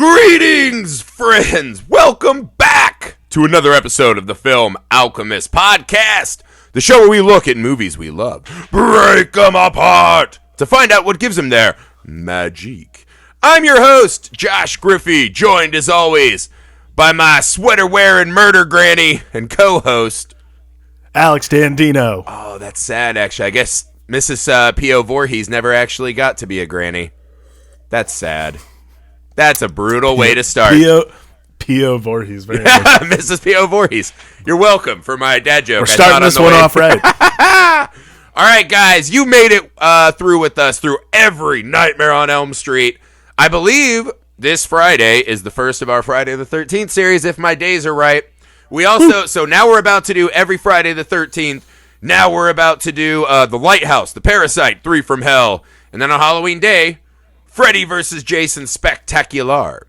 Greetings, friends! Welcome back to another episode of the Film Alchemist podcast, the show where we look at movies we love, break them apart, to find out what gives them their magic. I'm your host, Josh Griffey, joined as always by my sweater-wearing murder granny and co-host, Alex Dandino. Oh, that's sad, actually. I guess Mrs. P.O. Voorhees never actually got to be a granny. That's sad. That's a brutal way to start. P.O. Voorhees. Very nice. Mrs. P.O. Voorhees. You're welcome for my dad joke. We're starting this one off right. All right, guys. You made it through with us through every Nightmare on Elm Street. I believe this Friday is the first of our Friday the 13th series, if my days are right. We also, so now we're about to do every Friday the 13th. Now we're about to do The Lighthouse, The Parasite, 3 from Hell. And then on Halloween Day, Freddy vs. Jason Spectacular.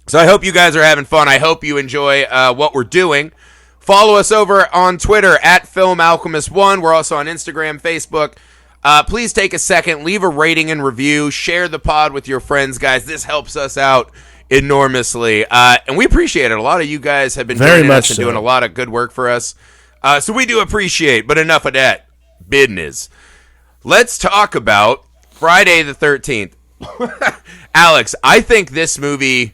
So I hope you guys are having fun. I hope you enjoy what we're doing. Follow us over on Twitter at Film Alchemist 1. We're also on Instagram, Facebook. Please take a second, leave a rating and review. Share the pod with your friends, guys. This helps us out enormously. And we appreciate it. A lot of you guys have been joining us and doing a lot of good work for us. So we do appreciate, but enough of that business. Let's talk about Friday the 13th. Alex, I think this movie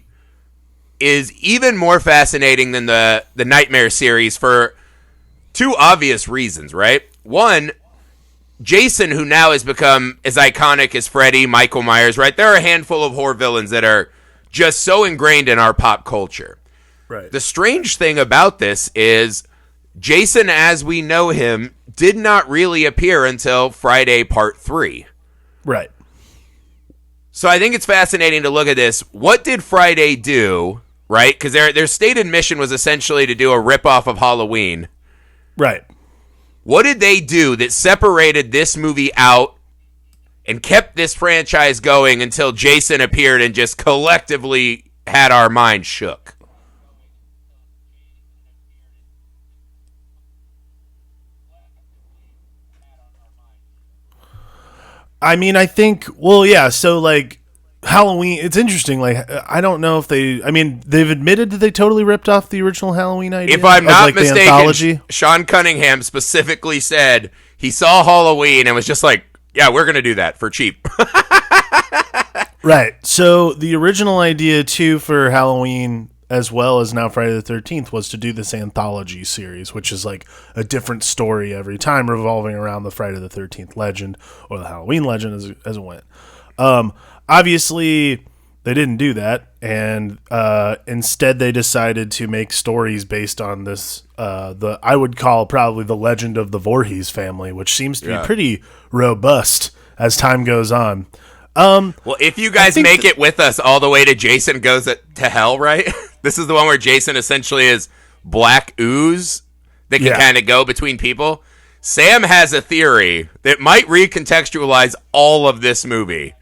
is even more fascinating than the Nightmare series for two obvious reasons, right? One, Jason, who now has become as iconic as Freddy, Michael Myers, right? There are a handful of horror villains that are just so ingrained in our pop culture. Right. The strange thing about this is Jason, as we know him, did not really appear until Friday Part 3. Right. So I think it's fascinating to look at this. What did Friday do, right? Because their stated mission was essentially to do a ripoff of Halloween. Right. What did they do that separated this movie out and kept this franchise going until Jason appeared and just collectively had our minds shook? I mean, I think, well, yeah, so, like, Halloween, it's interesting, like, I don't know if they've admitted that they totally ripped off the original Halloween idea. If I'm not mistaken, Sean Cunningham specifically said he saw Halloween and was just like, yeah, we're going to do that for cheap. Right, so the original idea, too, for Halloween, as well as now Friday the 13th, was to do this anthology series, which is like a different story every time revolving around the Friday the 13th legend or the Halloween legend as it went. Obviously, they didn't do that, and instead they decided to make stories based on this, I would call probably the legend of the Voorhees family, which seems to be pretty robust as time goes on. Well, if you guys make it with us all the way to Jason Goes to Hell, right? This is the one where Jason essentially is black ooze that can kind of go between people. Sam has a theory that might recontextualize all of this movie.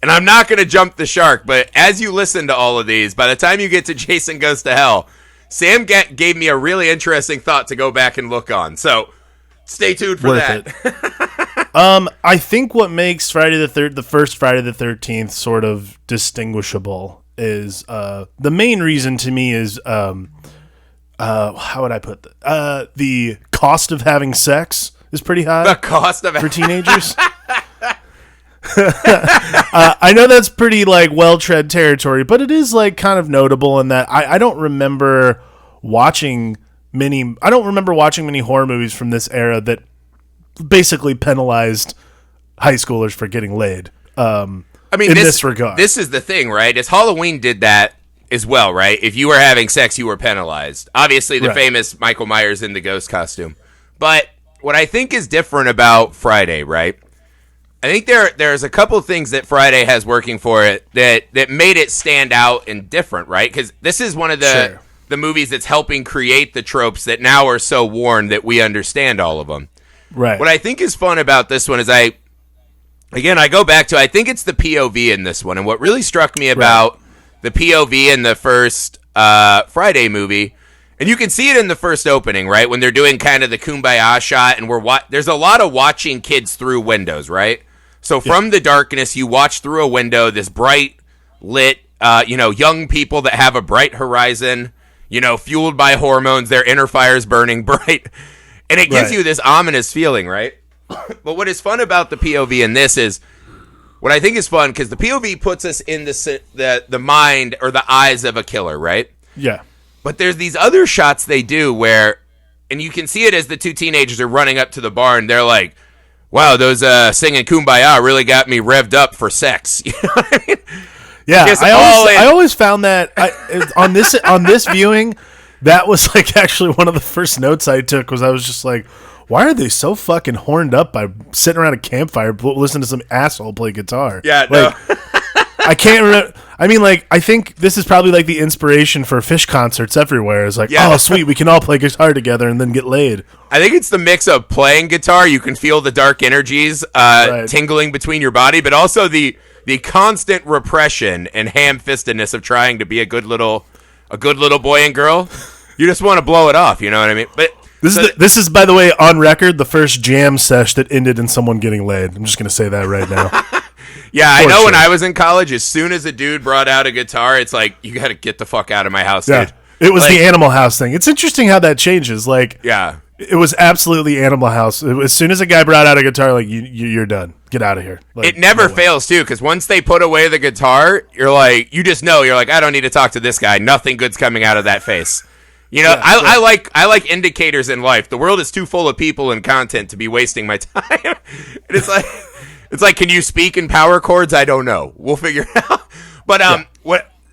And I'm not going to jump the shark, but as you listen to all of these, by the time you get to Jason Goes to Hell, Sam gave me a really interesting thought to go back and look on. So stay tuned for that. I think what makes the first Friday the 13th sort of distinguishable is the main reason to me is how would I put that? The cost of having sex is pretty high. The cost of for teenagers. I know that's pretty like well-tread territory, but it is like kind of notable in that I don't remember watching many horror movies from this era that basically penalized high schoolers for getting laid. I mean, in this regard, this is the thing, right? Is Halloween did that as well, right? If you were having sex, you were penalized. Obviously, the famous Michael Myers in the ghost costume. But what I think is different about Friday, right? I think there's a couple of things that Friday has working for it that made it stand out and different, right? Because this is one of the movies that's helping create the tropes that now are so worn that we understand all of them. Right. What I think is fun about this one is I go back to, I think it's the POV in this one. And what really struck me about the POV in the first Friday movie, and you can see it in the first opening, right? When they're doing kind of the Kumbaya shot, and there's a lot of watching kids through windows, right? So from the darkness, you watch through a window, this bright lit young people that have a bright horizon, fueled by hormones, their inner fires burning bright. And it gives you this ominous feeling, right? But what is fun about the POV in this is, what I think is fun, because the POV puts us in the mind or the eyes of a killer, right? Yeah. But there's these other shots they do where, and you can see it as the two teenagers are running up to the barn. They're like, wow, those singing Kumbaya really got me revved up for sex. You know what I mean? Yeah, I always found that on this viewing, that was like actually one of the first notes I took, was I was just like, why are they so fucking horned up by sitting around a campfire listening to some asshole play guitar? Yeah, like, no. I can't remember. I mean, like, I think this is probably like the inspiration for Fish concerts everywhere. It's like, oh, sweet, we can all play guitar together and then get laid. I think it's the mix of playing guitar. You can feel the dark energies tingling between your body, but also the constant repression and ham-fistedness of trying to be a good little boy and girl. You just want to blow it off. You know what I mean? But this is, by the way, on record, the first jam sesh that ended in someone getting laid. I'm just going to say that right now. Yeah, I know. When I was in college, as soon as a dude brought out a guitar, it's like, you got to get the fuck out of my house, dude. It was the Animal House thing. It's interesting how that changes. Like, yeah, it was absolutely Animal House. As soon as a guy brought out a guitar, like, you're done. Get out of here. Like, it never fails, too, because once they put away the guitar, you're like, you just know. You're like, I don't need to talk to this guy. Nothing good's coming out of that face. You know, I like indicators in life. The world is too full of people and content to be wasting my time. And it's like, can you speak in power chords? I don't know. We'll figure it out. But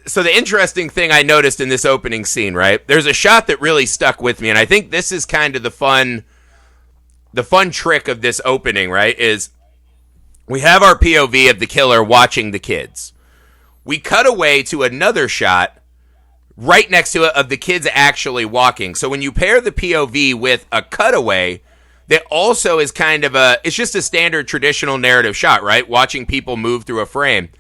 so the interesting thing I noticed in this opening scene, right? There's a shot that really stuck with me, and I think this is kind of the fun trick of this opening, right? Is we have our POV of the killer watching the kids. We cut away to another shot right next to it of the kids actually walking. So when you pair the POV with a cutaway, that also is kind of it's just a standard traditional narrative shot, right? Watching people move through a frame.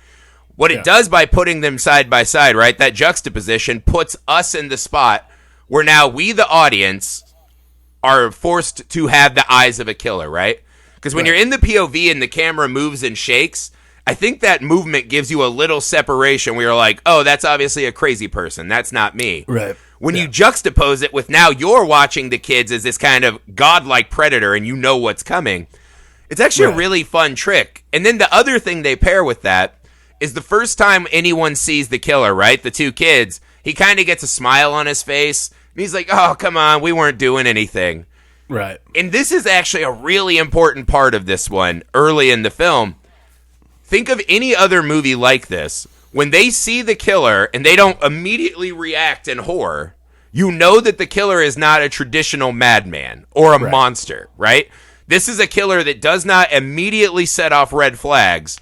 What it does by putting them side by side, right? That juxtaposition puts us in the spot where now we, the audience, are forced to have the eyes of a killer, right? Because when you're in the POV and the camera moves and shakes, I think that movement gives you a little separation where you're like, oh, that's obviously a crazy person. That's not me. Right. When you juxtapose it with now you're watching the kids as this kind of godlike predator and you know what's coming, it's actually a really fun trick. And then the other thing they pair with that is the first time anyone sees the killer, right? The two kids, he kind of gets a smile on his face. And he's like, oh, come on, we weren't doing anything. Right. And this is actually a really important part of this one early in the film. Think of any other movie like this. When they see the killer and they don't immediately react in horror, you know that the killer is not a traditional madman or a monster, right? This is a killer that does not immediately set off red flags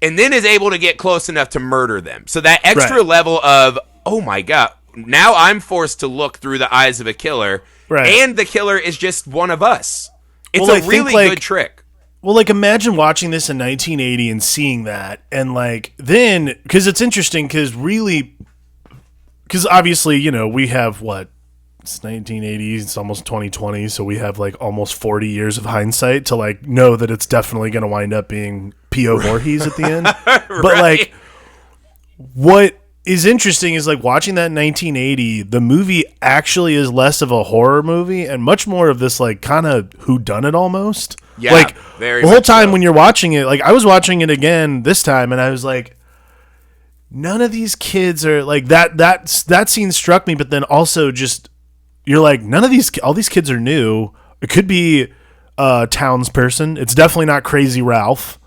and then is able to get close enough to murder them. So that extra level of, oh my God, now I'm forced to look through the eyes of a killer, and the killer is just one of us. It's a really good trick. Well, like, imagine watching this in 1980 and seeing that, and, like, then, because it's interesting, because obviously, you know, we have, it's 1980, it's almost 2020, so we have, like, almost 40 years of hindsight to, like, know that it's definitely going to wind up being P.O. Voorhees at the end. But, like, what is interesting is, like, watching that in 1980, the movie actually is less of a horror movie and much more of this, like, kind of whodunit almost. Yeah, like, very the whole time so. when you're watching it, like, I was watching it again this time, and I was like, none of these kids are, like, that scene struck me, but then also just, you're like, all these kids are new. It could be a townsperson. It's definitely not Crazy Ralph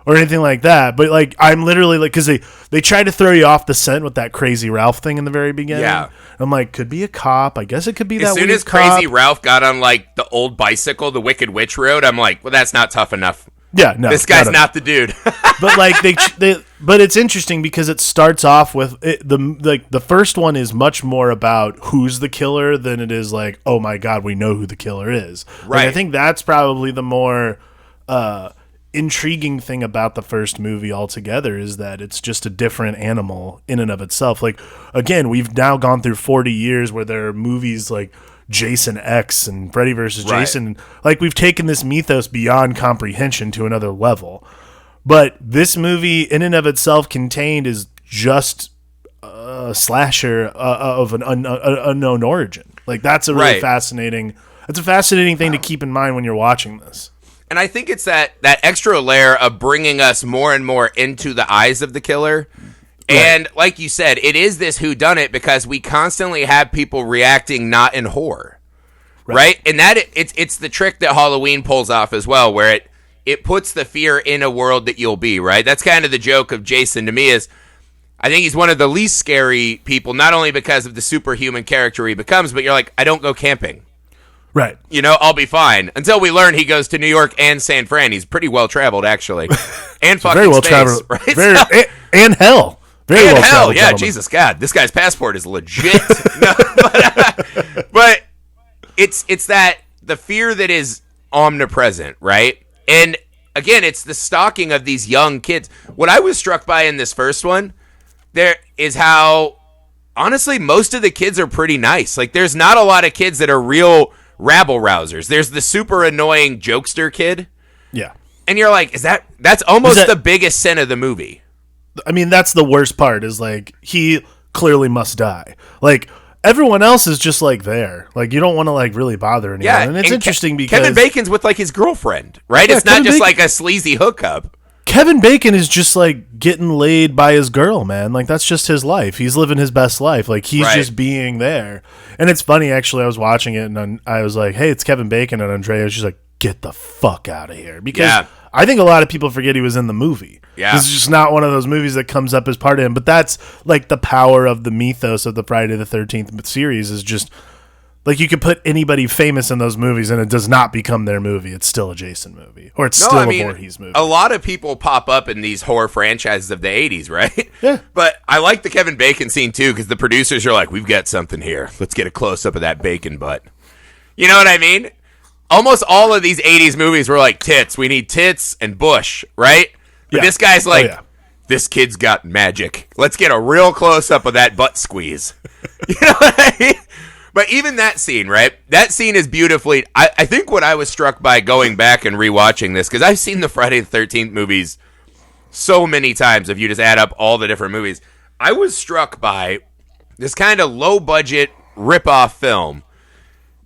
or anything like that, but, like, I'm literally, like, because they try to throw you off the scent with that Crazy Ralph thing in the very beginning. Yeah. I'm like, could be a cop. I guess it could be that As soon as Crazy Ralph got on, like, the old bicycle, the Wicked Witch Road, I'm like, well, that's not tough enough. Yeah, no. This guy's not the dude. But, like, but it's interesting because it starts off with, the first one is much more about who's the killer than it is like, oh my God, we know who the killer is. Right. Like, I think that's probably the more intriguing thing about the first movie altogether is that it's just a different animal in and of itself. Like, again, we've now gone through 40 years where there are movies like Jason X and Freddy vs. Jason. Like, we've taken this mythos beyond comprehension to another level. But this movie in and of itself contained is just a slasher of an unknown origin. Like that's a really fascinating. It's a fascinating thing to keep in mind when you're watching this. And I think it's that extra layer of bringing us more and more into the eyes of the killer. Right. And like you said, it is this whodunit because we constantly have people reacting not in horror. Right? And that it's the trick that Halloween pulls off as well, where it puts the fear in a world that you'll be, right? That's kind of the joke of Jason to me is I think he's one of the least scary people, not only because of the superhuman character he becomes, but you're like, I don't go camping. Right. You know, I'll be fine. Until we learn he goes to New York and San Fran. He's pretty well traveled, actually. And fucking very well space, traveled. Right? Very, and hell. Very and well hell, traveled. Yeah, Gentlemen. Jesus God. This guy's passport is legit. No, but it's that the fear that is omnipresent, right? And again, it's the stalking of these young kids. What I was struck by in this first one, there is how honestly most of the kids are pretty nice. Like there's not a lot of kids that are real rabble rousers. There's the super annoying jokester kid. Yeah. And you're like, that's almost the biggest sin of the movie. I mean, that's the worst part is like he clearly must die. Like everyone else is just like there. Like you don't want to like really bother anyone. Yeah, and it's interesting because Kevin Bacon's with like his girlfriend, right? Yeah, it's not Kevin just Bacon, like a sleazy hookup. Kevin Bacon is just like getting laid by his girl, man. Like that's just his life. He's living his best life. Like he's just being there. And it's funny actually. I was watching it and I was like, "Hey, it's Kevin Bacon," and Andrea was just like, "Get the fuck out of here," because I think a lot of people forget he was in the movie. Yeah, this is just not one of those movies that comes up as part of him. But that's like the power of the mythos of the Friday the 13th series is just like you could put anybody famous in those movies and it does not become their movie. It's still a Jason movie or it's still a Voorhees movie. A lot of people pop up in these horror franchises of the 80s, right? Yeah. But I like the Kevin Bacon scene too because the producers are like, we've got something here. Let's get a close-up of that bacon butt. You know what I mean? Almost all of these 80s movies were like tits. We need tits and bush, right? But this guy's like, this kid's got magic. Let's get a real close-up of that butt squeeze. You know what I mean? But even that scene, right? That scene is beautifully... I think what I was struck by going back and rewatching this, because I've seen the Friday the 13th movies so many times, if you just add up all the different movies, I was struck by this kind of low-budget rip-off film.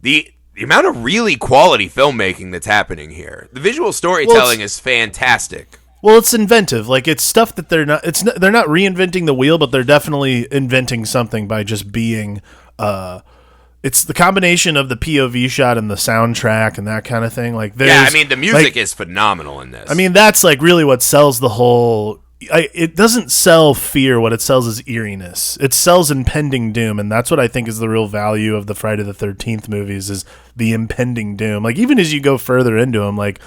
The amount of really quality filmmaking that's happening here. The visual storytelling is fantastic. Well, it's inventive. Like it's stuff that they're not reinventing the wheel, but they're definitely inventing something by just being it's the combination of the POV shot and the soundtrack and that kind of thing. Like I mean the music is phenomenal in this. I mean that's like really what sells the whole it doesn't sell fear. What it sells is eeriness. It sells impending doom, and that's what I think is the real value of the Friday the 13th movies is the impending doom. Like even as you go further into them, like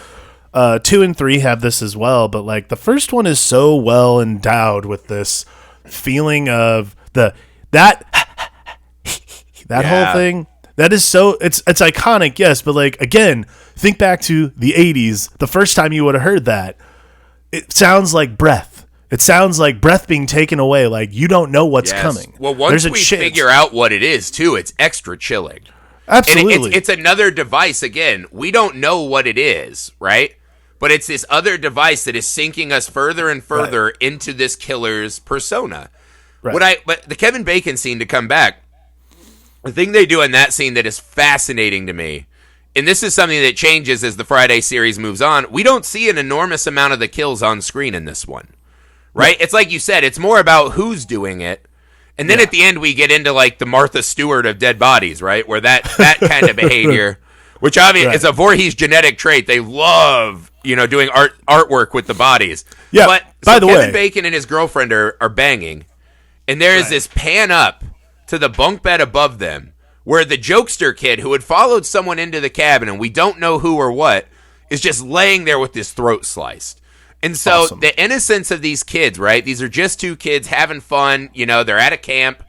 2 and 3 have this as well, but like the first one is so well endowed with this feeling of that whole thing. That is so it's iconic, yes, but like again, think back to the 80s. The first time you would have heard that, it sounds like breath. It sounds like breath being taken away. Like you don't know what's coming. Well, once we figure out what it is, too, it's extra chilling. Absolutely, and it's another device. Again, we don't know what it is, right? But it's this other device that is sinking us further and further into this killer's persona. Right. But the Kevin Bacon scene, to come back, the thing they do in that scene that is fascinating to me, and this is something that changes as the Friday series moves on, we don't see an enormous amount of the kills on screen in this one. Right? It's like you said, it's more about who's doing it. And then at the end we get into like the Martha Stewart of dead bodies, right? Where that kind of behavior, which obviously is a Voorhees genetic trait. They love, doing artwork with the bodies. Yeah. But by the Kevin way, Bacon and his girlfriend are banging. And there is this pan up to the bunk bed above them where the jokester kid who had followed someone into the cabin and we don't know who or what is just laying there with his throat sliced. And so the innocence of these kids, right? These are just two kids having fun. They're at a camp.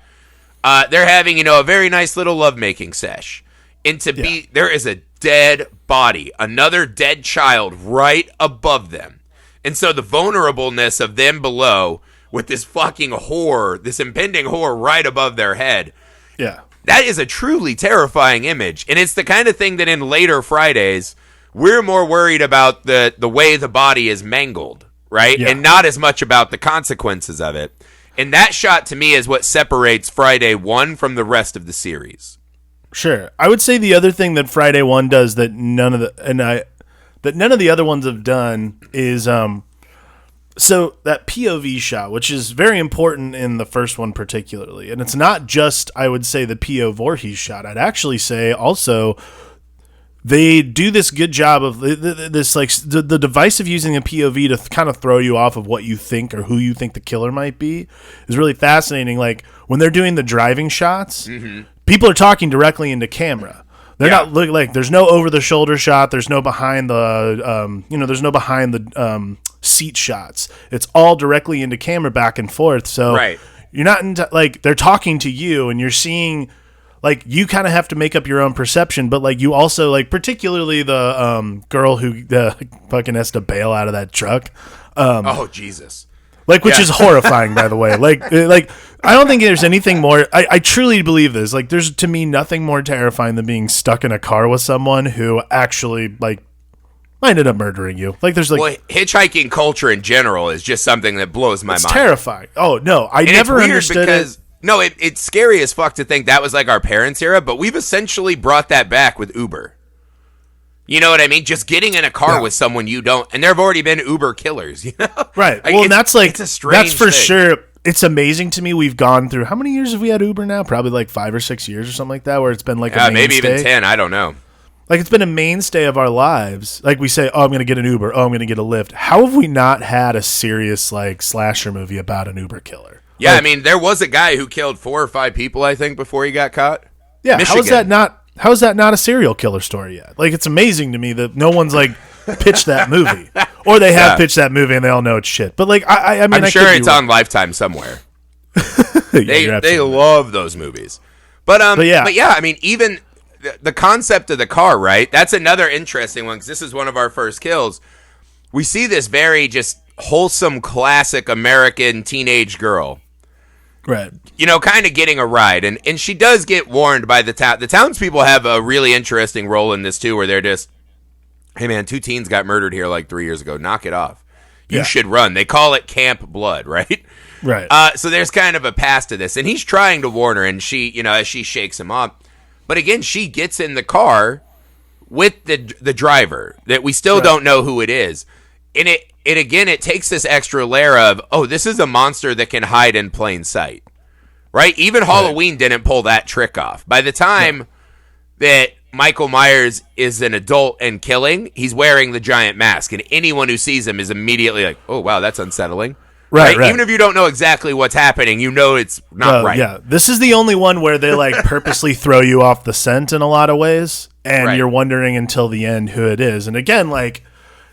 They're having, a very nice little lovemaking sesh. And there is a dead body, another dead child right above them. And so the vulnerableness of them below with this fucking horror, this impending horror right above their head. Yeah. That is a truly terrifying image. And it's the kind of thing that in later Fridays, we're more worried about the way the body is mangled, right? Yeah. And not as much about the consequences of it. And that shot to me is what separates Friday 1 from the rest of the series. Sure. I would say the other thing that Friday 1 does that none of the other ones have done is so that POV shot, which is very important in the first one particularly. And it's not just, I would say, the P.O. Voorhees shot. I'd actually say also they do this good job of this, like the device of using a POV to kind of throw you off of what you think or who you think the killer might be is really fascinating. Like when they're doing the driving shots, people are talking directly into camera. They're not looking like there's no over the shoulder shot. There's no behind the, there's no behind the seat shots. It's all directly into camera back and forth. So you're not into, like, they're talking to you and you're seeing, like, you kind of have to make up your own perception, but like you also, like, particularly the girl who fucking has to bail out of that truck. Oh Jesus! Like, which is horrifying, by the way. Like I don't think there's anything more. I truly believe this. Like, there's to me nothing more terrifying than being stuck in a car with someone who actually like ended up murdering you. Like, there's like, well, hitchhiking culture in general is just something that blows my mind. It's terrifying. Oh no, I never understood it. No, it's scary as fuck to think that was like our parents' era, but we've essentially brought that back with Uber. You know what I mean? Just getting in a car with someone you don't, and there have already been Uber killers, you know? Right. Well, and that's like, it's a strange that's for thing. sure. It's amazing to me. We've gone through, how many years have we had Uber now? Probably like 5 or 6 years or something like that, where it's been like a mainstay. Maybe even 10. I don't know. Like, it's been a mainstay of our lives. Like, we say, oh, I'm going to get an Uber. Oh, I'm going to get a Lyft. How have we not had a serious, like, slasher movie about an Uber killer? Yeah, like, I mean, there was a guy who killed 4 or 5 people, I think, before he got caught. Yeah, Michigan. how is that not a serial killer story yet? Like, it's amazing to me that no one's, like, pitched that movie. Or they have pitched that movie and they all know it's shit. But, like, I mean, I'm sure it's on Lifetime somewhere. They love those movies. But yeah, I mean, even the concept of the car, right? That's another interesting one, because this is one of our first kills. We see this very just wholesome, classic American teenage girl. Right. You know, kind of getting a ride. And she does get warned by the town. The townspeople have a really interesting role in this, too, where they're just, hey, man, 2 teens got murdered here like 3 years ago. Knock it off. You should run. They call it Camp Blood, right? Right. So there's kind of a pass to this. And he's trying to warn her, and she, you know, as she shakes him up. But again, she gets in the car with the driver that we still don't know who it is. And it takes this extra layer of, oh, this is a monster that can hide in plain sight, right? Even Halloween didn't pull that trick off. By the time that Michael Myers is an adult and killing, he's wearing the giant mask, and anyone who sees him is immediately like, oh, wow, that's unsettling. Right. Even if you don't know exactly what's happening, you know it's not right. Yeah, this is the only one where they like purposely throw you off the scent in a lot of ways, and you're wondering until the end who it is. And again, like,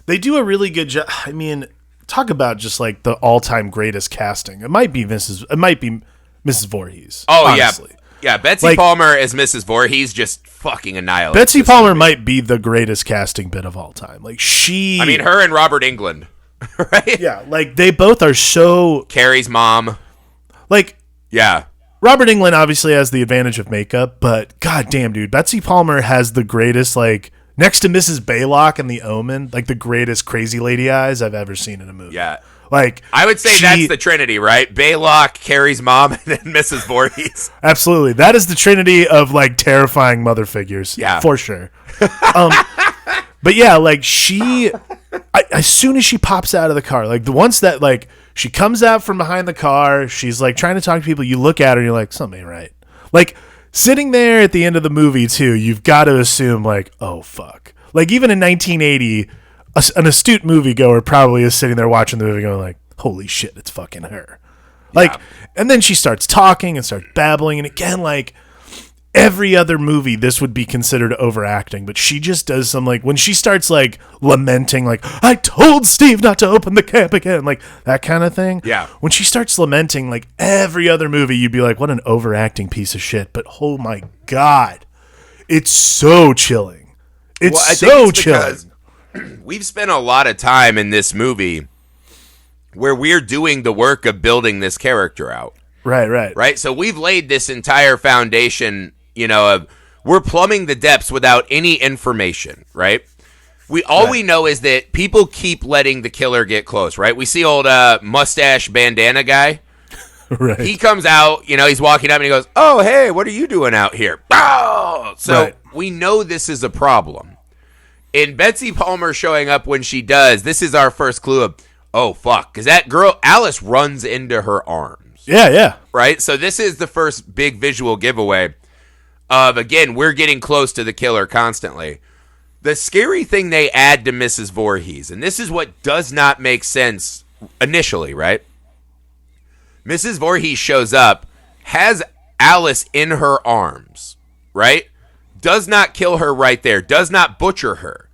they do a really good job. I mean, talk about just like the all-time greatest casting. It might be Mrs. Voorhees. Oh, honestly. Yeah, Betsy Palmer as Mrs. Voorhees just fucking annihilates. Betsy Palmer might be the greatest casting bit of all time. Like, I mean, her and Robert Englund. Right? Yeah, like, they both are so... Carrie's mom. Like... Yeah. Robert Englund obviously has the advantage of makeup, but goddamn, dude, Betsy Palmer has the greatest, like, next to Mrs. Baylock in The Omen, like, the greatest crazy lady eyes I've ever seen in a movie. Yeah. Like, I would say that's the Trinity, right? Baylock, Carrie's mom, and then Mrs. Voorhees. Absolutely. That is the Trinity of, like, terrifying mother figures. Yeah. For sure. But yeah, like, as soon as she pops out of the car, like, the once that, like, she comes out from behind the car, she's, like, trying to talk to people, you look at her and you're like, something ain't right. Like, sitting there at the end of the movie, too, you've got to assume, like, oh, fuck. Like, even in 1980, an astute moviegoer probably is sitting there watching the movie going, like, holy shit, it's fucking her. Like, and then she starts talking and starts babbling, and again, like, every other movie, this would be considered overacting, but she just does some, like, when she starts, like, lamenting, like, I told Steve not to open the camp again, like, that kind of thing. Yeah. When she starts lamenting, like, every other movie, you'd be like, what an overacting piece of shit, but oh my God, it's so chilling. It's chilling. We've spent a lot of time in this movie where we're doing the work of building this character out. Right. So we've laid this entire foundation, you know, of we're plumbing the depths without any information, right? We know is that people keep letting the killer get close, right? We see old mustache bandana guy, Right. He comes out, he's walking up and he goes, "Oh, hey, what are you doing out here?" Oh! So we know this is a problem. In Betsy Palmer showing up when she does, this is our first clue of, oh, fuck. Because that girl, Alice, runs into her arms. Yeah. Right? So this is the first big visual giveaway of, again, we're getting close to the killer constantly. The scary thing they add to Mrs. Voorhees, and this is what does not make sense initially, right? Mrs. Voorhees shows up, has Alice in her arms, right? Does not kill her right there, does not butcher her,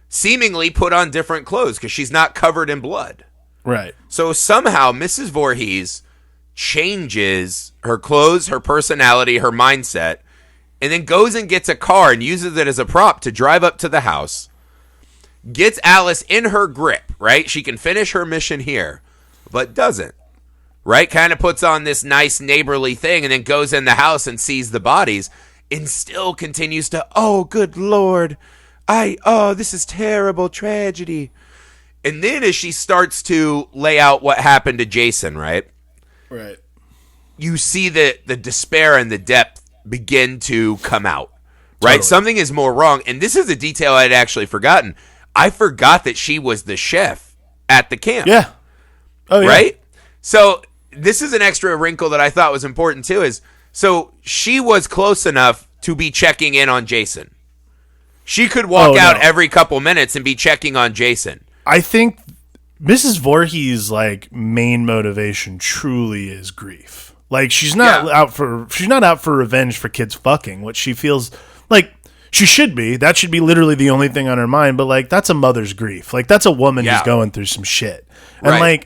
seemingly put on different clothes because she's not covered in blood. Right. So somehow Mrs. Voorhees changes her clothes, her personality, her mindset, and then goes and gets a car and uses it as a prop to drive up to the house, gets Alice in her grip, right? She can finish her mission here, but doesn't, right? Kind of puts on this nice neighborly thing and then goes in the house and sees the bodies and still continues to, oh, good Lord, this is terrible tragedy. And then as she starts to lay out what happened to Jason, right? Right. You see the despair and the depth begin to come out, right? Totally. Something is more wrong. And this is a detail I'd actually forgotten. I forgot that she was the chef at the camp. Yeah. Oh, yeah. Right? So this is an extra wrinkle that I thought was important too, is so she was close enough to be checking in on Jason. She could walk out every couple minutes and be checking on Jason. I think Mrs. Voorhees' main motivation truly is grief. She's not out for revenge for kids fucking. What she feels like she should be. That should be literally the only thing on her mind. But that's a mother's grief. That's a woman who's going through some shit. And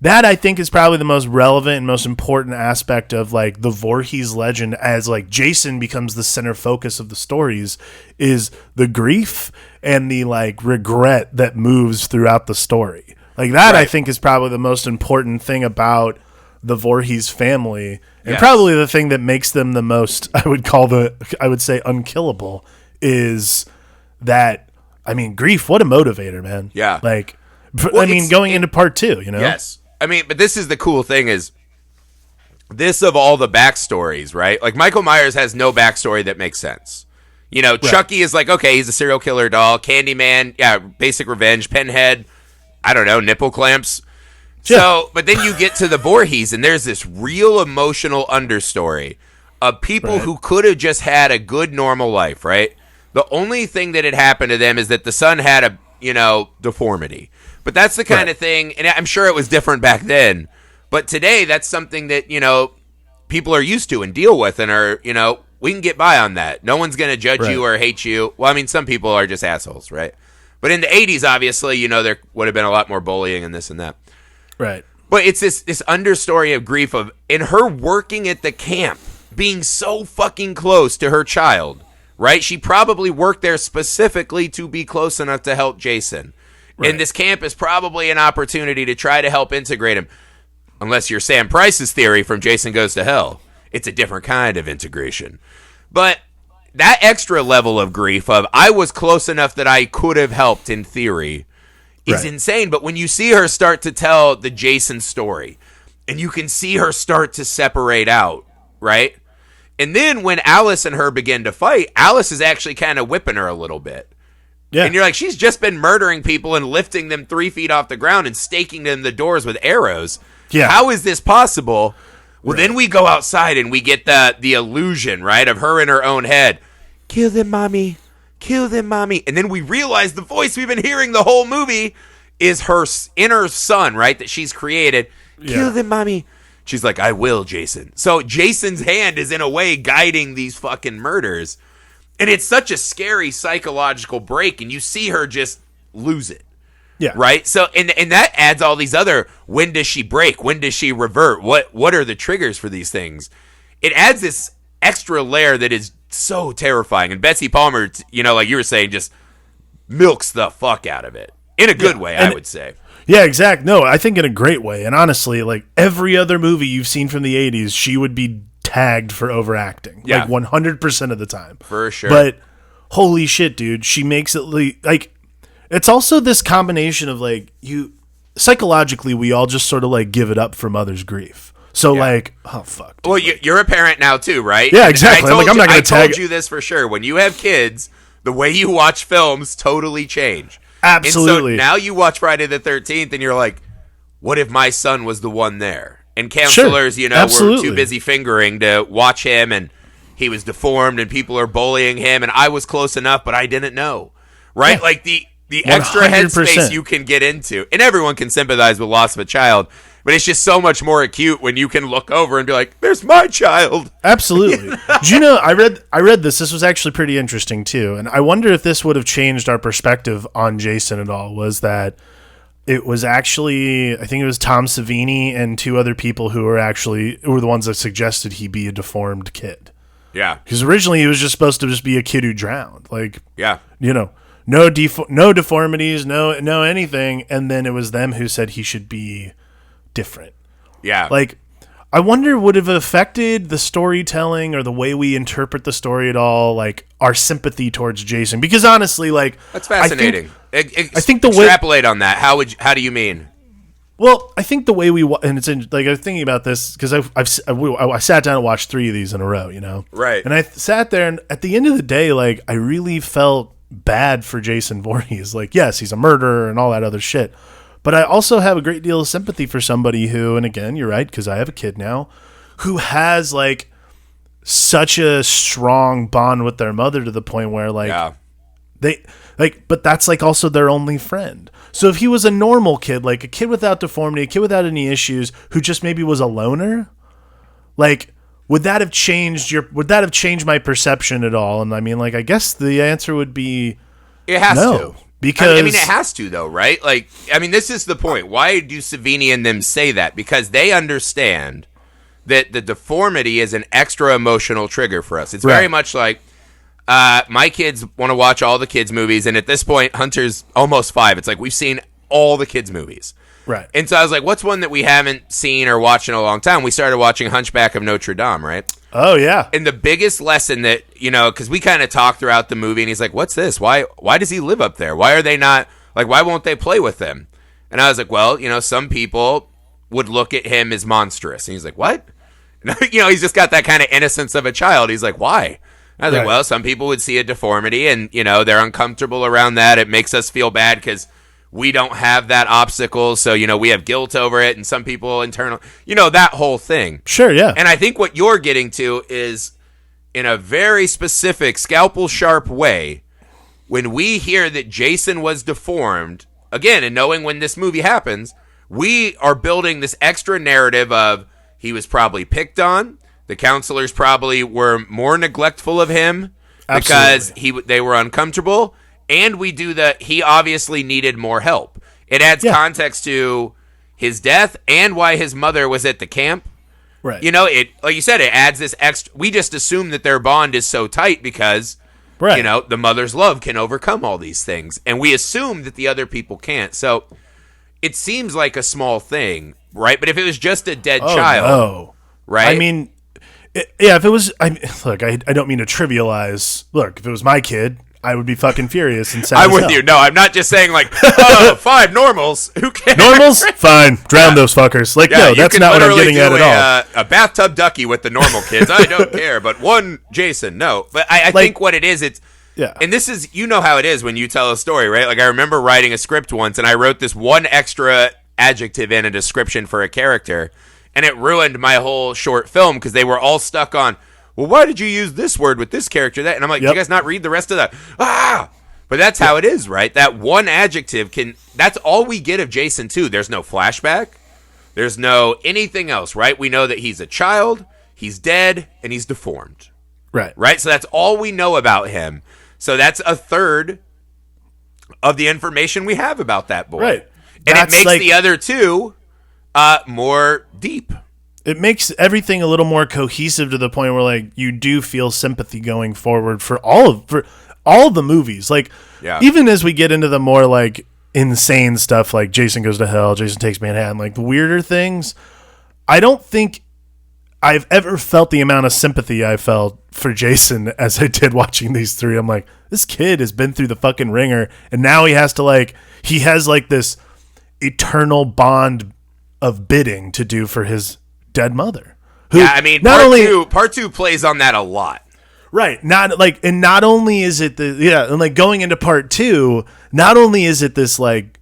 that I think is probably the most relevant and most important aspect of the Voorhees legend, as Jason becomes the center focus of the stories, is the grief and the regret that moves throughout the story. I think is probably the most important thing about the Voorhees family, and probably the thing that makes them the most, I would say unkillable, is that, grief, what a motivator, man. Yeah. Going into part 2, Yes. But this is the cool thing is, this of all the backstories, right? Michael Myers has no backstory that makes sense. Chucky is okay, he's a serial killer doll. Candyman, basic revenge. Pinhead, I don't know, nipple clamps. Yeah. So, but then you get to the Voorhees, and there's this real emotional understory of people who could have just had a good, normal life, right? The only thing that had happened to them is that the son had a, deformity. But that's the kind of thing, and I'm sure it was different back then, but today that's something that, people are used to and deal with and are, we can get by on that. No one's going to judge you or hate you. Well, some people are just assholes, right? But in the 80s, obviously, there would have been a lot more bullying and this and that. Right. But it's this understory of grief of, in her working at the camp, being so fucking close to her child, right? She probably worked there specifically to be close enough to help Jason. Right. And this camp is probably an opportunity to try to help integrate him. Unless you're Sam Price's theory from Jason Goes to Hell. It's a different kind of integration. But that extra level of grief of, I was close enough that I could have helped in theory, is insane. But when you see her start to tell the Jason story, and you can see her start to separate out, right? And then when Alice and her begin to fight, Alice is actually kind of whipping her a little bit. Yeah. And you're she's just been murdering people and lifting them 3 feet off the ground and staking them in the doors with arrows. Yeah. How is this possible? Well, then we go outside and we get the illusion, right, of her in her own head. Kill them, mommy. Kill them, mommy. And then we realize the voice we've been hearing the whole movie is her inner son, right, that she's created. Kill them, mommy. She's like, I will, Jason. So Jason's hand is in a way guiding these fucking murders. And it's such a scary psychological break, and you see her just lose it. Yeah. Right? So, and that adds all these other, when does she break? When does she revert? What are the triggers for these things? It adds this extra layer that is so terrifying. And Betsy Palmer, like you were saying, just milks the fuck out of it. In a good way, I would say. Yeah, exact. No, I think in a great way. And honestly, every other movie you've seen from the 80s, she would be tagged for overacting. Yeah. 100% of the time. For sure. But holy shit, dude, she makes it it's also this combination of psychologically we all just sort of give it up for mother's grief. So like, oh fuck. Dude. Well, you're a parent now too, right? Yeah, exactly. I'm not going to tag. I told you this for sure. When you have kids, the way you watch films totally change. Absolutely. And so now you watch Friday the 13th, and you're like, what if my son was the one there? And counselors, sure. Were too busy fingering to watch him, and he was deformed, and people are bullying him, and I was close enough, but I didn't know, right? Yeah. Like the extra 100%. Headspace you can get into, and everyone can sympathize with loss of a child, but it's just so much more acute when you can look over and be like, "There's my child." Absolutely. Do you know? I read this. This was actually pretty interesting too, and I wonder if this would have changed our perspective on Jason at all. Was that it was actually, I think it was Tom Savini and two other people who were the ones that suggested he be a deformed kid. Yeah, because originally he was just supposed to just be a kid who drowned. Like, yeah, no deformities, no anything, and then it was them who said he should be different. Yeah. Like, I wonder would have affected the storytelling or the way we interpret the story at all, like our sympathy towards Jason. Because honestly, like, that's fascinating. I think the extrapolate on that. How do you mean? Well, I think the way and it's like I was thinking about this because I sat down and watched 3 of these in a row, right? And I sat there, and at the end of the day, like I really felt bad for Jason Voorhees. Like, yes, he's a murderer and all that other shit. But I also have a great deal of sympathy for somebody who, and again, you're right, because I have a kid now, who has like such a strong bond with their mother to the point where but that's like also their only friend. So if he was a normal kid, like a kid without deformity, a kid without any issues, who just maybe was a loner, like would that have changed my perception at all? And I mean, like I guess the answer would be it has to. Because I mean, it has to, though, right? Like, I mean, this is the point. Why do Savini and them say that? Because they understand that the deformity is an extra emotional trigger for us. It's very much like my kids want to watch all the kids' movies, and at this point, Hunter's almost 5. It's like we've seen all the kids' movies. Right. And so I was like, what's one that we haven't seen or watched in a long time? We started watching Hunchback of Notre Dame, right? Oh, yeah. And the biggest lesson that, because we kind of talk throughout the movie, and he's like, what's this? Why does he live up there? Why are they not, like, why won't they play with him? And I was like, well, some people would look at him as monstrous. And he's like, what? He's just got that kind of innocence of a child. He's like, why? And I was like, well, some people would see a deformity, and, they're uncomfortable around that. It makes us feel bad because we don't have that obstacle, so, we have guilt over it, and some people internal, that whole thing. Sure, yeah. And I think what you're getting to is, in a very specific, scalpel-sharp way, when we hear that Jason was deformed, again, and knowing when this movie happens, we are building this extra narrative of he was probably picked on, the counselors probably were more neglectful of him because they were uncomfortable, and we do he obviously needed more help. It adds context to his death and why his mother was at the camp. Right. It, like you said, it adds this extra. We just assume that their bond is so tight because, the mother's love can overcome all these things. And we assume that the other people can't. So it seems like a small thing, right? But if it was just a dead child, right? I mean, if it was, look, I don't mean to trivialize. Look, if it was my kid, I would be fucking furious and sad. I'm with you. No, I'm not just saying like, 5 normals. Who cares? Normals? Fine. Drown those fuckers. Like, no, that's not what I'm getting at all. A bathtub ducky with the normal kids. I don't care. But one Jason, no. But I think what it is, and this is, how it is when you tell a story, right? Like I remember writing a script once, and I wrote this one extra adjective in a description for a character, and it ruined my whole short film because they were all stuck on, well, why did you use this word with this character? That, and I'm like, do you guys not read the rest of that? But that's how it is, right? That one adjective that's all we get of Jason too. There's no flashback. There's no anything else, right? We know that he's a child, he's dead, and he's deformed. Right? So that's all we know about him. So that's a third of the information we have about that boy. Right. And it makes the other two more deep. It makes everything a little more cohesive to the point where like you do feel sympathy going forward for all of the movies. Like even as we get into the more like insane stuff like Jason Goes to Hell, Jason Takes Manhattan, like the weirder things, I don't think I've ever felt the amount of sympathy I felt for Jason as I did watching these 3. I'm like, this kid has been through the fucking ringer, and now he has this eternal bond of bidding to do for his dead mother. Who Yeah, I mean, part two plays on that a lot. Right. Not only is it and like going into part 2, not only is it this like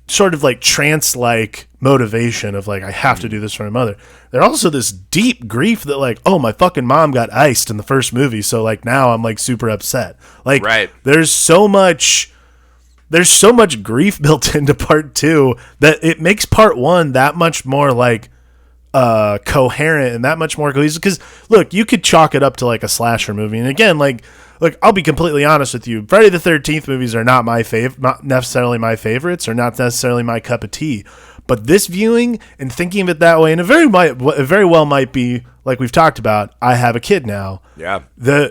sort of like trance like motivation of like, I have to do this for my mother. There's also this deep grief that like, oh, my fucking mom got iced in the first movie, so like now I'm like super upset. Like, right. There's so much grief built into part 2 that it makes part 1 that much more like coherent and that much more cohesive. Because look, you could chalk it up to like a slasher movie, and again, like I'll be completely honest with you, Friday the 13th movies are not necessarily my favorites, or not necessarily my cup of tea. But this viewing and thinking of it that way, and it very well might be, like we've talked about, I have a kid now. Yeah.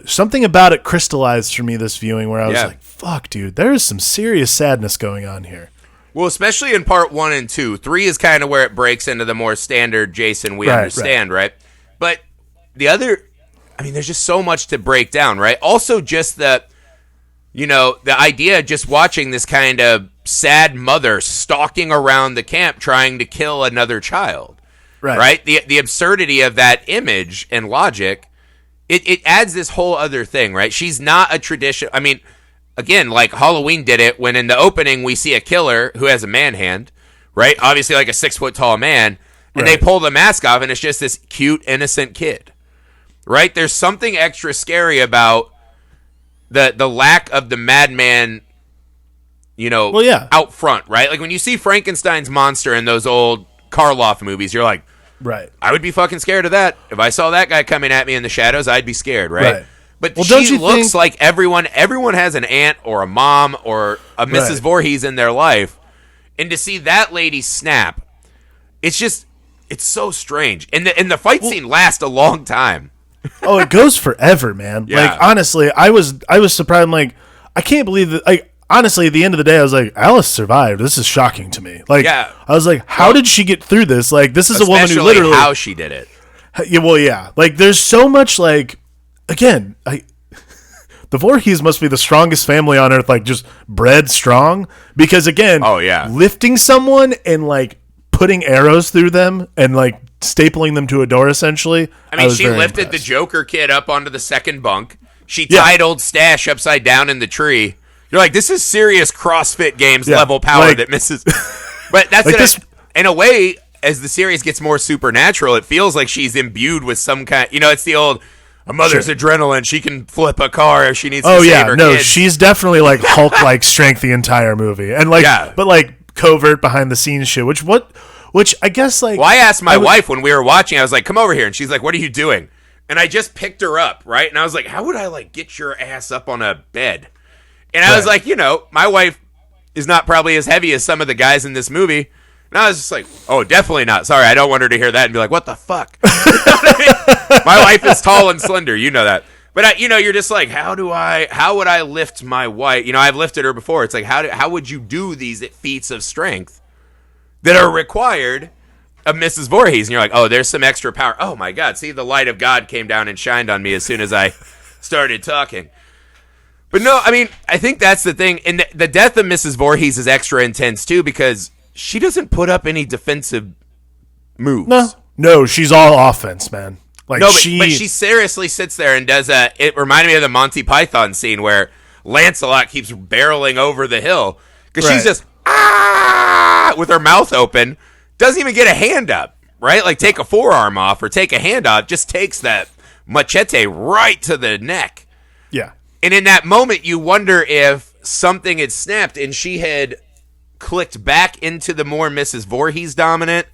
Something about it crystallized for me this viewing, where I was like, fuck, dude, there is some serious sadness going on here. Well, especially in part 1 and 2. 3 is kind of where it breaks into the more standard Jason we understand, right? But the other, I mean, there's just so much to break down, right? Also, just the idea of just watching this kind of sad mother stalking around the camp trying to kill another child, right? The absurdity of that image and logic, it adds this whole other thing, right? She's not a tradition. I mean, again, like Halloween did it when in the opening we see a killer who has a man hand, right? Obviously like a 6-foot-tall man, and they pull the mask off and it's just this cute, innocent kid, right? There's something extra scary about the lack of the madman, out front, right? Like when you see Frankenstein's monster in those old Karloff movies, you're like, right, I would be fucking scared of that. If I saw that guy coming at me in the shadows, I'd be scared, right? But she looks like everyone has an aunt or a mom or a Mrs. Voorhees in their life. And to see that lady snap, it's so strange. And the fight scene lasts a long time. Oh, it goes forever, man. Yeah. Like, honestly, I was surprised. I'm like, I can't believe that. Like, honestly, at the end of the day, I was like, Alice survived. This is shocking to me. Like, I was like, how did she get through this? Like, this is a woman who literally, how she did it. Yeah, well, yeah. Like, there's so much, like, again, the Voorhees must be the strongest family on earth, like just bred strong, because again, lifting someone and like putting arrows through them and like stapling them to a door, essentially. I mean, she lifted the Joker kid up onto the second bunk. She tied old Stash upside down in the tree. You're like, this is serious CrossFit Games level power that misses. But that's like in a way, as the series gets more supernatural, it feels like she's imbued with some kind. It's the old. A mother's adrenaline. She can flip a car if she needs to save her kids. She's definitely like Hulk-like strength the entire movie, and like, but like covert behind the scenes shit. Which I guess like. Well, I asked my wife when we were watching. I was like, "Come over here," and she's like, "What are you doing?" And I just picked her up, right? And I was like, "How would I like get your ass up on a bed?" And I was like, my wife is not probably as heavy as some of the guys in this movie. And I was just like, oh, definitely not. Sorry, I don't want her to hear that and be like, what the fuck? You know what I mean? My wife is tall and slender. You know that. But, you're just like, how would I lift my wife? I've lifted her before. It's like, how would you do these feats of strength that are required of Mrs. Voorhees? And you're like, oh, there's some extra power. Oh, my God. See, the light of God came down and shined on me as soon as I started talking. But no, I mean, I think that's the thing. And the death of Mrs. Voorhees is extra intense, too, because she doesn't put up any defensive moves. No, she's all offense, man. Like, but she seriously sits there and does it reminded me of the Monty Python scene where Lancelot keeps barreling over the hill because she's just with her mouth open, doesn't even get a hand up, right? Like take a forearm off or take a hand off, just takes that machete right to the neck. Yeah. And in that moment, you wonder if something had snapped and she had clicked back into the more Mrs. Voorhees dominant,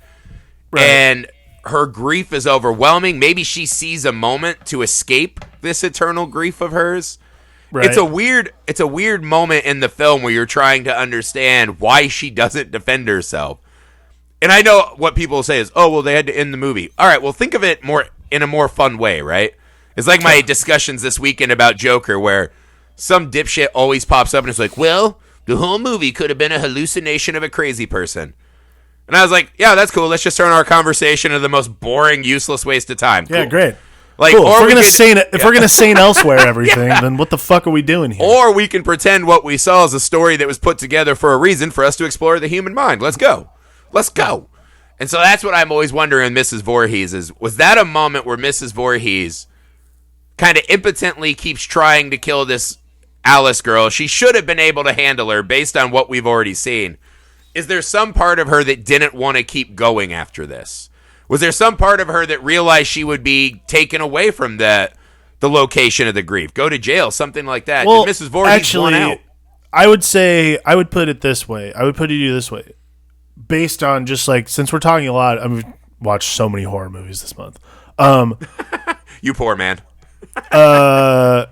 and her grief is overwhelming. Maybe she sees a moment to escape this eternal grief of hers. Right. It's a weird moment in the film where you're trying to understand why she doesn't defend herself. And I know what people say is, oh, well, they had to end the movie. All right, well, think of it more in a more fun way, right? It's like my discussions this weekend about Joker, where some dipshit always pops up and is like, well, the whole movie could have been a hallucination of a crazy person. And I was like, yeah, that's cool. Let's just turn our conversation into the most boring, useless waste of time. Cool. Yeah, great. Like, cool. If we're gonna sane elsewhere everything, then what the fuck are we doing here? Or we can pretend what we saw is a story that was put together for a reason for us to explore the human mind. Let's go. And so that's what I'm always wondering, Mrs. Voorhees, was that a moment where Mrs. Voorhees kind of impotently keeps trying to kill this Alice girl? She should have been able to handle her based on what we've already seen. Is there some part of her that didn't want to keep going after this? Was there some part of her that realized she would be taken away from the location of the grief, go to jail, something like that? Well, Did Mrs. Voorhees want out? I would say, I would put it this way. I would put it this way. Based on just like, since we're talking a lot, I've watched so many horror movies this month. You poor man. I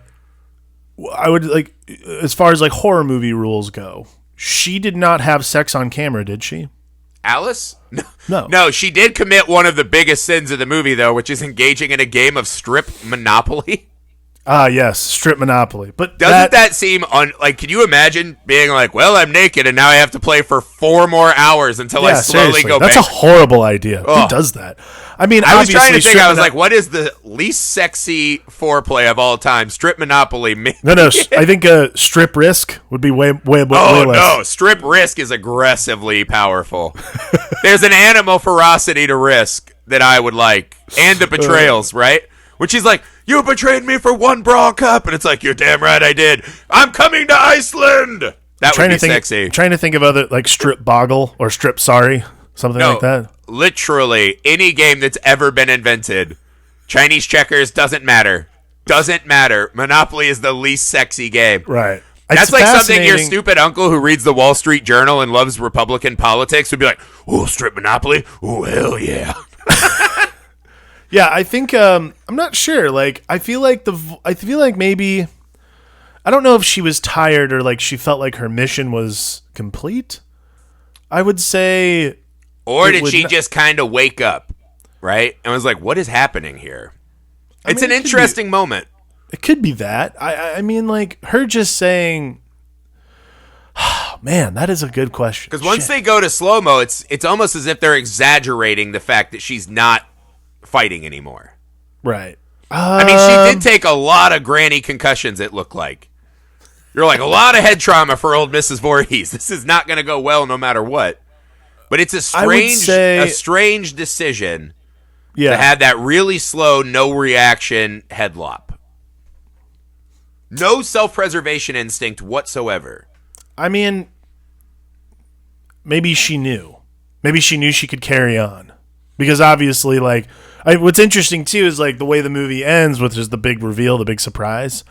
would like, as far as like horror movie rules go, she did not have sex on camera, did she? Alice? No. No, she did commit one of the biggest sins of the movie, though, which is engaging in a game of strip Monopoly. Yes, strip Monopoly. But doesn't that seem like? Can you imagine being like, "Well, I'm naked and now I have to play for 4 more hours until I slowly go back"? That's a horrible idea. Oh. Who does that? I mean, I was trying to think. I was like, "What is the least sexy foreplay of all time?" Strip Monopoly. No. I think strip Risk would be way less. No, strip Risk is aggressively powerful. There's an animal ferocity to Risk that I would like, and the betrayals, right? When she's like, "You betrayed me for 1 bra cup," and it's like, "You're damn right I did. I'm coming to Iceland." That would be sexy. Trying to think of other, like strip Boggle or strip Sorry, something like that. Literally any game that's ever been invented. Chinese checkers doesn't matter. Doesn't matter. Monopoly is the least sexy game. Right. That's like something your stupid uncle who reads the Wall Street Journal and loves Republican politics would be like, "Ooh, strip Monopoly? Ooh, hell yeah." Yeah, I think I'm not sure. Like, I feel like maybe, I don't know if she was tired or like she felt like her mission was complete. I would say, or did she just kind of wake up, right, and was like, "What is happening here?" It's an interesting moment. It could be that. I mean, like her just saying, oh, "Man, that is a good question." Because once they go to slow mo, it's almost as if they're exaggerating the fact that she's not fighting anymore. Right. I mean, she did take a lot of granny concussions, it looked like. You're like, a lot of head trauma for old Mrs. Voorhees. This is not going to go well no matter what. But it's a strange decision to have that really slow, no reaction head lop. No self-preservation instinct whatsoever. I mean, maybe she knew. Maybe she knew she could carry on. Because obviously, like, what's interesting, too, is, like, the way the movie ends, which is the big reveal, the big surprise,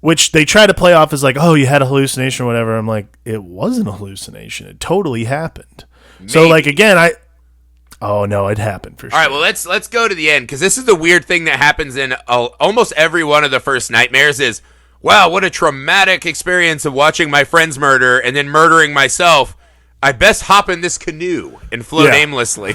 which they try to play off as, like, oh, you had a hallucination or whatever. I'm like, it wasn't a hallucination. It totally happened. Maybe. So, like, again, oh, no, it happened for sure. All right, well, let's go to the end, because this is the weird thing that happens in almost every one of the first nightmares is, wow, what a traumatic experience of watching my friends murder and then murdering myself. I best hop in this canoe and float aimlessly.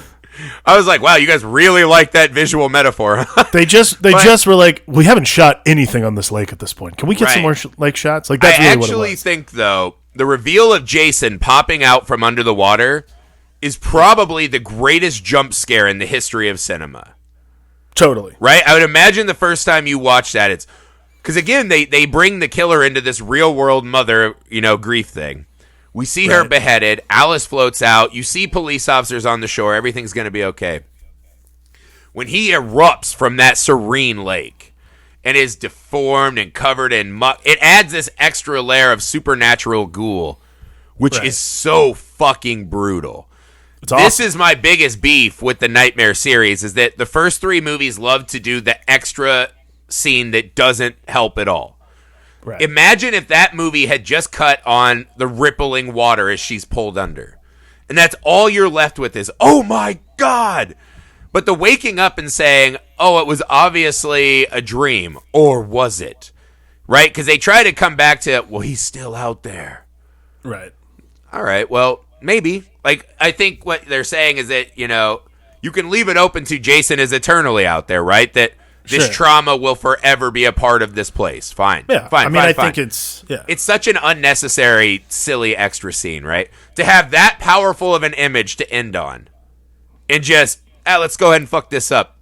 I was like, wow, you guys really like that visual metaphor. They just were like, we haven't shot anything on this lake at this point. Can we get some more lake shots? Like, that's really what it was. I actually think, though, the reveal of Jason popping out from under the water is probably the greatest jump scare in the history of cinema. Totally. Right? I would imagine the first time you watch that, it's... Because, again, they bring the killer into this real-world mother, grief thing. We see her beheaded. Alice floats out. You see police officers on the shore. Everything's going to be okay. When he erupts from that serene lake and is deformed and covered in muck, it adds this extra layer of supernatural ghoul, which is so fucking brutal. It's awesome. This is my biggest beef with the Nightmare series, is that the first 3 movies love to do the extra scene that doesn't help at all. Right. Imagine if that movie had just cut on the rippling water as she's pulled under. And that's all you're left with is, oh my God. But the waking up and saying, oh, it was obviously a dream. Or was it? Right? Because they try to come back to, well, he's still out there. Right. All right, well, maybe. Like, I think what they're saying is that, you can leave it open to Jason is eternally out there, right? That this trauma will forever be a part of this place. Fine. Yeah. Fine. I fine. think it's such an unnecessary, silly extra scene, right? To have that powerful of an image to end on. And just, let's go ahead and fuck this up.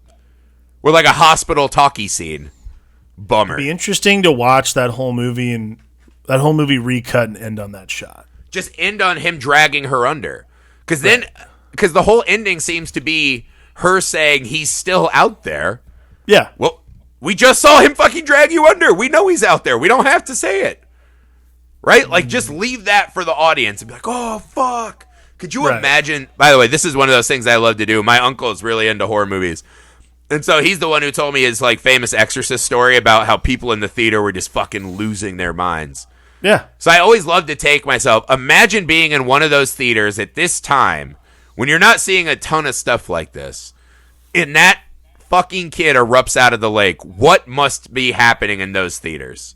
We're like a hospital talkie scene. Bummer. It'd be interesting to watch that whole movie recut and end on that shot. Just end on him dragging her under. Because then because the whole ending seems to be her saying he's still out there. Yeah. Well, we just saw him fucking drag you under. We know he's out there. We don't have to say it. Right? Like, just leave that for the audience and be like, oh, fuck. Could you imagine? By the way, this is one of those things I love to do. My uncle is really into horror movies. And so he's the one who told me his like famous Exorcist story about how people in the theater were just fucking losing their minds. Yeah. So I always love to take myself, imagine being in one of those theaters at this time when you're not seeing a ton of stuff like this, and that fucking kid erupts out of the lake. What must be happening in those theaters?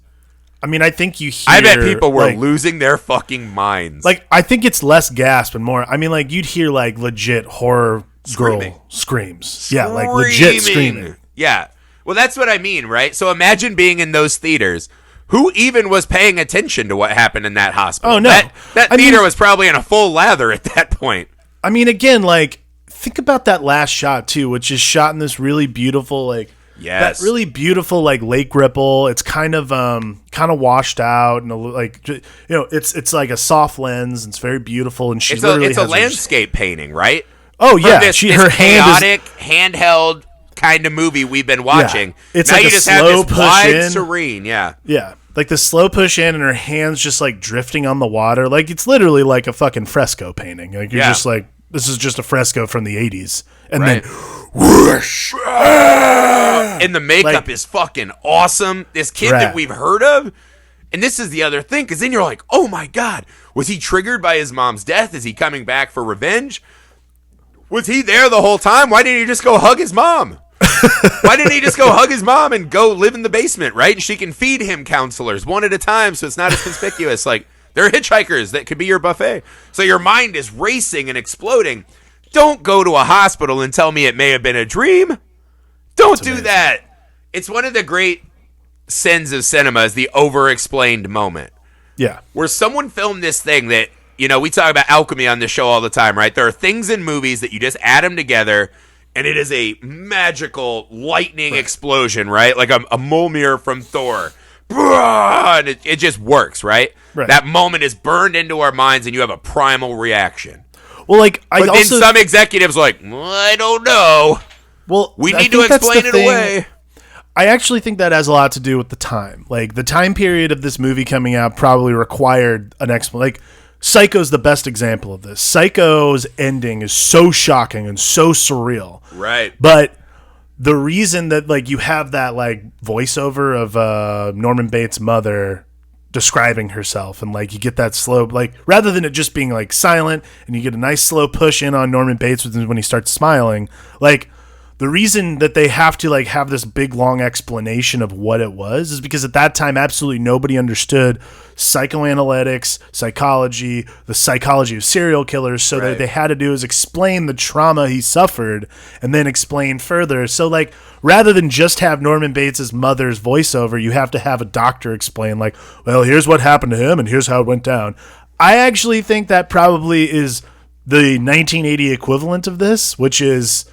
I mean, I think you hear... I bet people were losing their fucking minds. Like, I think it's less gasp and more... I mean, like, you'd hear, like, legit horror girl screams. Yeah, like, legit screaming. Yeah. Well, that's what I mean, right? So imagine being in those theaters. Who even was paying attention to what happened in that hospital? Oh, no. That theater was probably in a full lather at that point. I mean, again, like, think about that last shot, too, which is shot in this really beautiful, like... Yes. That really beautiful like lake ripple. It's kind of washed out and like it's like a soft lens. And it's very beautiful and it's a landscape painting, right? Oh yeah, this her chaotic handheld kind of movie we've been watching. Yeah. It's now like you a just slow have this push wide, in. serene, yeah, like the slow push in and her hands just like drifting on the water. Like it's literally like a fucking fresco painting. Like you're just like this is just a fresco from the 80s, and then whoosh. And the makeup is fucking awesome. This kid that we've heard of. And this is the other thing, because then you're like, oh my God, was he triggered by his mom's death? Is he coming back for revenge? Was he there the whole time? Why didn't he just go hug his mom? Why didn't he just go hug his mom and go live in the basement, right? And she can feed him counselors one at a time so it's not as conspicuous. Like, they're hitchhikers that could be your buffet. So your mind is racing and exploding. Don't go to a hospital and tell me it may have been a dream. Don't do that. It's one of the great sins of cinema is the over-explained moment. Yeah. Where someone filmed this thing that, we talk about alchemy on this show all the time, right? There are things in movies that you just add them together, and it is a magical lightning explosion, right? Like a Mjolnir from Thor. And it just works, right? That moment is burned into our minds, and you have a primal reaction. Well, like, but then some executives are like, I don't know. Well, we need to explain it away. I actually think that has a lot to do with the time. Like, the time period of this movie coming out probably required an explanation. Like, Psycho's the best example of this. Psycho's ending is so shocking and so surreal. Right. But the reason that, like, you have that, like, voiceover of Norman Bates' mother describing herself, and, like, you get that slow, like, rather than it just being, like, silent, and you get a nice slow push in on Norman Bates when he starts smiling, like... The reason that they have to like have this big long explanation of what it was is because at that time absolutely nobody understood psychoanalytics, psychology, the psychology of serial killers. So that they had to do is explain the trauma he suffered and then explain further. So like rather than just have Norman Bates' mother's voiceover, you have to have a doctor explain like, well, here's what happened to him and here's how it went down. I actually think that probably is the 1980 equivalent of this, which is...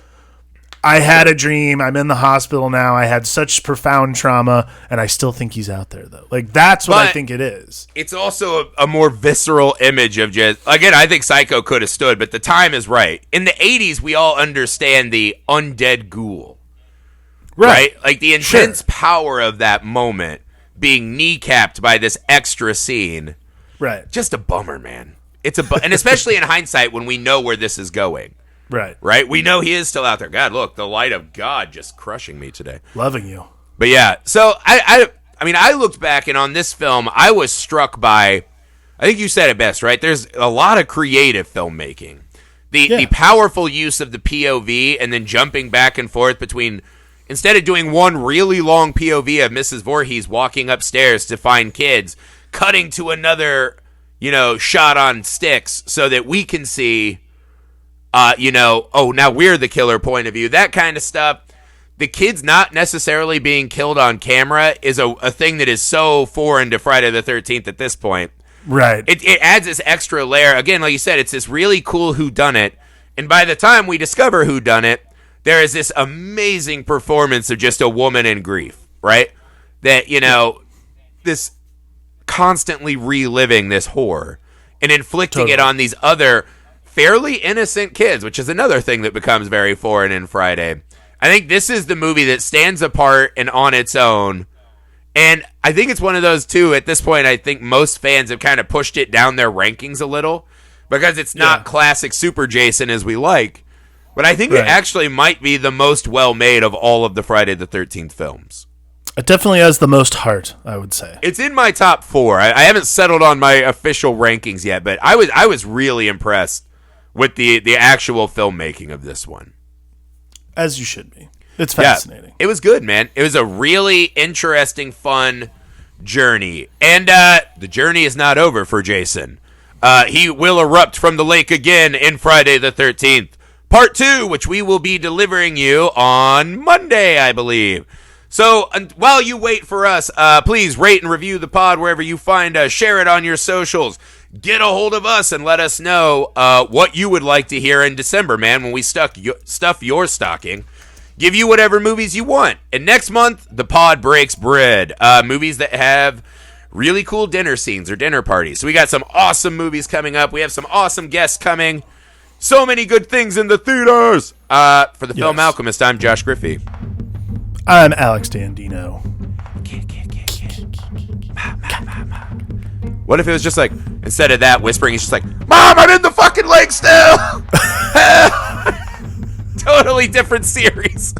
I had a dream. I'm in the hospital now. I had such profound trauma, and I still think he's out there, though. Like, that's what I think it is. It's also a more visceral image of just... Again, I think Psycho could have stood, but the time is right. In the 80s, we all understand the undead ghoul. Right? Like, the intense power of that moment being kneecapped by this extra scene. Right. Just a bummer, man. It's and especially in hindsight when we know where this is going. Right? We know he is still out there. God, look, the light of God just crushing me today. Loving you. But yeah, so I mean, I looked back, and on this film, I was struck by, I think you said it best, right? There's a lot of creative filmmaking. The powerful use of the POV and then jumping back and forth between, instead of doing one really long POV of Mrs. Voorhees walking upstairs to find kids, cutting to another, shot on sticks so that we can see... now we're the killer point of view, that kind of stuff. The kids not necessarily being killed on camera is a thing that is so foreign to Friday the 13th at this point. Right. It adds this extra layer. Again, like you said, it's this really cool whodunit. And by the time we discover whodunit, there is this amazing performance of just a woman in grief, right? That, this constantly reliving this horror and inflicting it on these other fairly innocent kids, which is another thing that becomes very foreign in Friday. I think this is the movie that stands apart and on its own. And I think it's one of those, too, at this point, I think most fans have kind of pushed it down their rankings a little because it's not classic Super Jason as we like. But I think it actually might be the most well-made of all of the Friday the 13th films. It definitely has the most heart, I would say. It's in my top 4. I haven't settled on my official rankings yet, but I was really impressed with the actual filmmaking of this one. As you should be. It's fascinating. Yeah, it was good, man. It was a really interesting, fun journey. And the journey is not over for Jason. He will erupt from the lake again in Friday the 13th. Part 2, which we will be delivering you on Monday, I believe. So while you wait for us, please rate and review the pod wherever you find us. Share it on your socials. Get a hold of us and let us know what you would like to hear in December, man, when we stuff your stocking. Give you whatever movies you want. And next month, the pod breaks bread. Movies that have really cool dinner scenes or dinner parties. So we got some awesome movies coming up. We have some awesome guests coming. So many good things in the theaters. For the Film Alchemist, I'm Josh Griffey. I'm Alex Dandino. What if it was just like, instead of that whispering, he's just like, Mom, I'm in the fucking lake still! Totally different series.